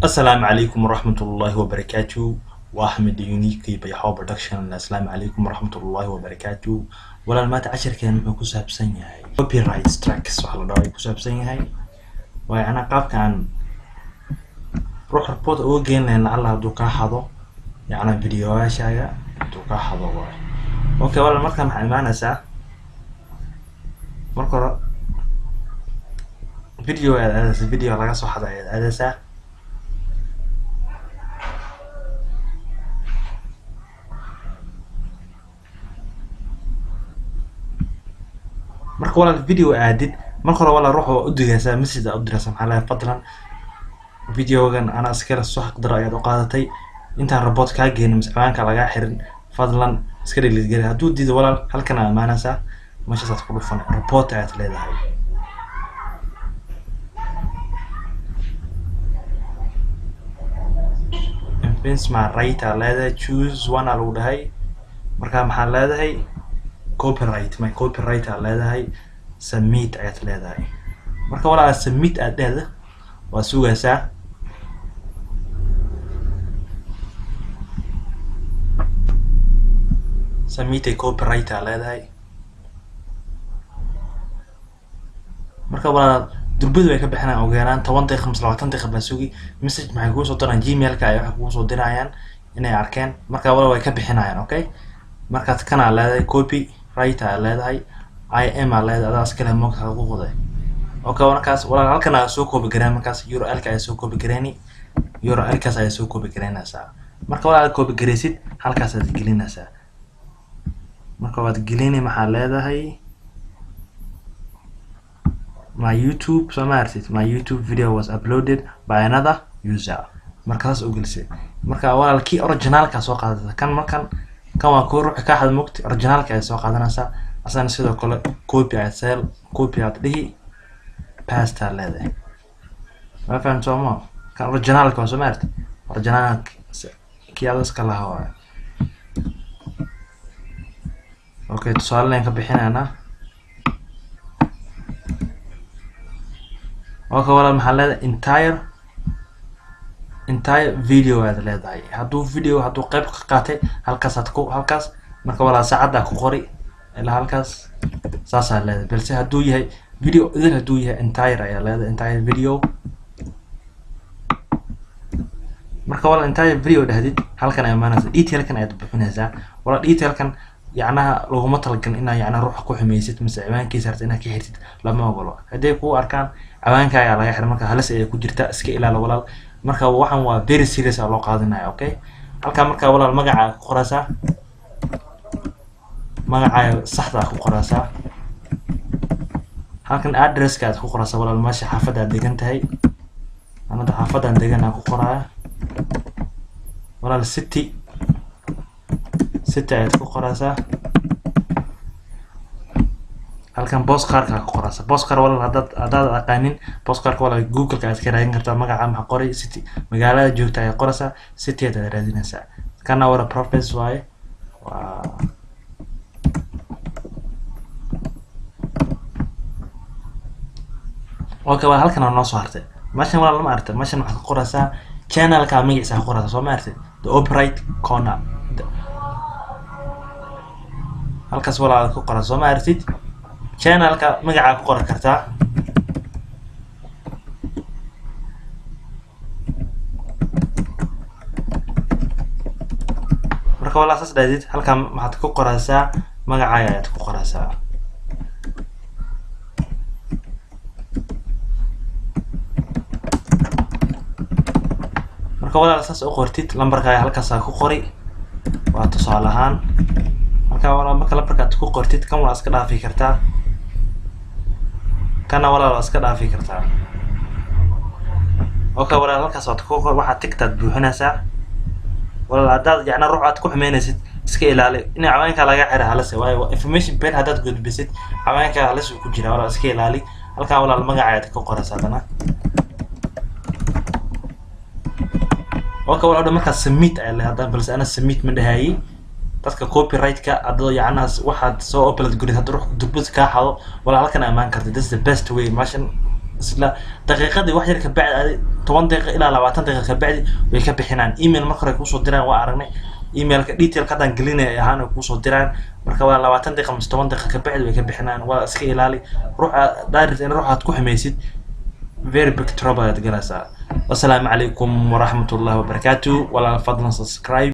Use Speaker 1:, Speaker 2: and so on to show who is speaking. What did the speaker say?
Speaker 1: السلام عليكم ورحمة الله وبركاته. وأحمد يونيكي بيحاول برودكشن. السلام عليكم ورحمة الله وبركاته. ولا ما تعشر كان مكوسة بسنة هاي كوبي رايت ستراكس وحلا داي كوسة بسنة هاي وأنا قاب كان روح ربوت أوجين لأن الله دوكا حضو يعني فيديو شايع دوكا حضو واي أوكي ولا مركب معنا ساعة مركب فيديو هذا الفيديو على قصة حدا هذا ساعة marka wala video aadid marka wala ruux oo u digaysa message u diraysan xalay fadlan videogan ana iskala soo xaqdaro ayaad u qaadatay intaan report ka geeyno mas'aalaanka laga xirin fadlan iska dhigay haduu diido walaal halkan amaanaysa meeshaas ku dhufan report aad leedahay influence ma right leedahay choose one lagu dhahay marka maxaa leedahay copyright my copyright leedahay submit ayad leedahay marka wala submit aad leedahay waa sugaysaa submit copyright leedahay marka wala durbadu way ka bixinayaan ugu yaraan 10 daqiiqo 20 daqiiqo baa sugi message maxay ku soo diraan gmail-ka ay wax ku soo dirayaan inay arkeen marka wala way ka bixinayaan okay marka kana leedahay copy right leedahay IM leedahay adas kale moogta ugu qoday okay markaas wala halkan aan soo koobi garan markaas URL-ka ay soo koobi gareeni URL-kaas ay soo koobi gareynaysaa marka wala koobi gareysid halkaas aad gelinaysaa marka waad gelini maxaa leedahay my YouTube summarized my YouTube video was uploaded by another user markaas oo gelisay marka walaalkii original-ka soo qaadada kan markan كما كور كاحد مكت أوريجينال كأي سوق هذا نسا أصلا نسيده كله كوبي عسل كوبي عطيه باست على هذا ما فهمت ما كان أوريجينال كون سمعت أوريجينال كي هذا سكلا هوا أوكي السؤال اللي نكبحين أنا أوكي ولا المحل هذا entire video هذا leedahay haduu video haduu qayb ka qaatay halkaas aad ku halkaas marka wala saacada ku qori ilaa halkaas saasa leedahay balse haduu yahay video idin haduu yahay entire ayaa leedahay entire video marka wala entire video dhahdid halkan ay maanaysa detail-kan aad bixinaysaa wala detail-kan yacnaha laguma talgalin inaa yacna ruux ku xumeysid mise ciwaankiisa harta inaad ka xirtid lama ogolo haday ku arkaan ciwaanka ayaa laga xiray marka halis ay ku jirta iska ilaali walaal marka waxan waa very serious loo qaadanayo okay halka marka walaal magaca ku qoraysaa magaca saxda ku qoraysaa halkan address-ka aad ku qoraysaa walaal meesha xaafada degan tahay ana xaafadan degan ku qoraya walaal city aad ku qoraysaa halkan postcard-ka ku qoraysaa postcard walaal hadaad aqaanin postcard walaal Google-ka aad ka raadin kartaa magaca ma qori city magaalada joogta ay qoraysaa city aad raadinaysaa kana wara professor way okay walaal halkan aan noo soo hartay mashan walaal ma artay mashan waxa ku qoraysaa channel-ka magaciisa ku qoraysaa soo ma artay the operate corner halkaas walaal ku qoraysaa soo ma artid channel-ka magaca ku qoran kartaa marka wala saas dhaadid halka maxaad ku qoraysaa magaca ayaad ku qoraysaa marka wala saas u qortid lambarka halkaas ku qori waa tusaale ahaan marka wala marka lambarka ku qortid kan waa iska dhaafi kartaa kana wala iska dhaafi kartaa okay wala halkaas aad ku qor waxa tigtaad buuxinaysaa wala hadaad yacna ruux aad ku xumeynaysid iska ilaali in cawaanka laga xiro halis waayo information been hadaad gudbisid cawaanka halis ku jira wala iska ilaali halka wala magaca aad ku qoraysaa dana okay wala marka submit ay leedahay balse ana submit ma dhahay dadka copyright-ka adoo yacna waxaad soo upload gurid hadda ruux durbad ka xado wala halkan amaan kartid this is the best way mashan isla daqiiqadii wax yar ka bacdi 10 daqiiqo ilaa 20 daqiiqo ka bacdi way ka bixinaan email marka ay ku soo diraan waa aragnay emailka detail ka dan gelinay ahaan ku soo diraan marka waa 20 daqiiqo mise 10 daqiiqo ka bacdi way ka bixinaan waa iska ilaali ruuxa direct in ruuxaad ku xameysid very big trouble at galasa. Wassalamu alaikum wa rahmatullahi wa barakatuh. Wala fadlan subscribe.